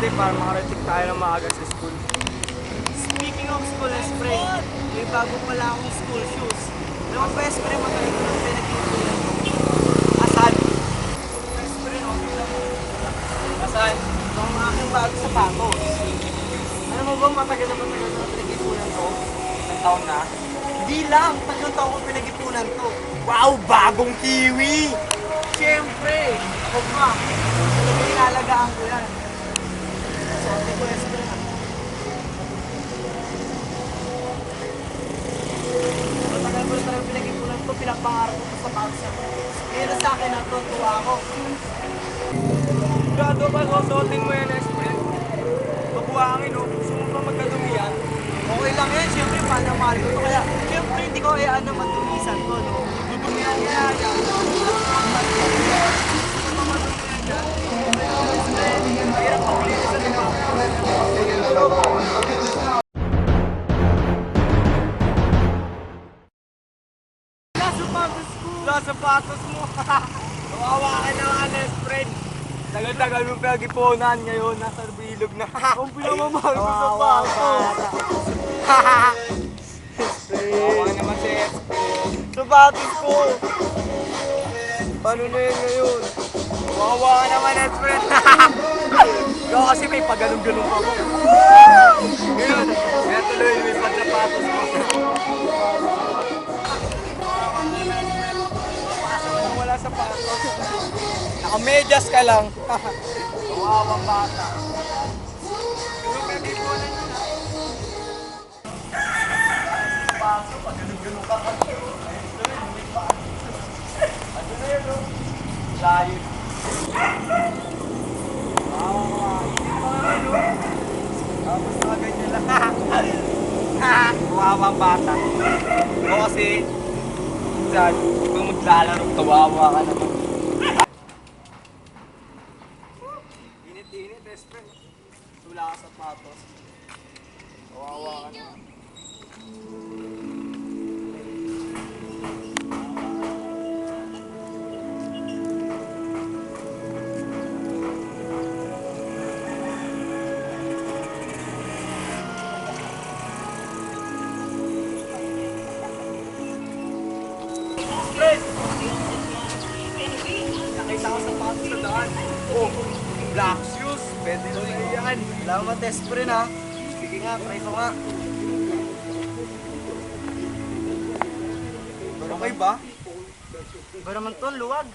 estudyante para makarating tayo ng maaga sa school. Speaking of school, spray, may bago pala akong school shoes. Alam mo ba, spray, matagal ko ng pinag-iipunan ko. Asan? Spray, no? Asan? Ito ang aking bago sapatos. Alam mo ba, matagal na pinag-ipunan ko? Isang taon na. Hindi lang, 3 taon ko pinag-ipunan to. Wow! Bagong kiwi! Siyempre, ako ba? Talaga inalagaan ko yan. Sorte ko, spray, ha? Matagal ko na talagang pinag-ipunan ko, pinagpangarap ko sa sapatos na to. Pero sa akin, natutuwa ako. Gado pa, susuotin mo yan, friend. Mabuhangin, no? Gusto mo pa magkadumi yan? Okay lang yan, siyempre, mahal ko to. Kaya, siyempre, hindi ko kayaan na matulisan to, no? Dudumihan kaya yan. Mahirap maglinis sa diba? Sapatos mo! Kawawa ka naman, friend. Tagal-tagal mong pinag-ipunan ngayon, nasa bilog na. Ang pinamamahal ko sa sapatos. Kawawa naman si sapatos ko. Paano na yun ngayon? Kawawa ka naman, friend. Ikaw kasi may pagganong-ganong pa mo. Ngayon, kaya tuloy may sapatos mo. Wala sapatos. Nakamedyas ka lang. Kawawang bata. Yung pag-ipunan nyo na. Paso, pag-ganong-ganong ka. Ano na yun, no? Layo. Tapos mga ganyan lang. Kawawang bata. O kasi, minsan, kung maglalaro, kawawa ka naman. Init-init, best friend. Wala ka sapatos. Kawawa ka naman. Nakita ko sapatos sa daan. Oh, black shoes. Pwede na yan. Salamat, spray, ha? Sige nga, try ko nga. Okay ba? Ba naman to, luwag.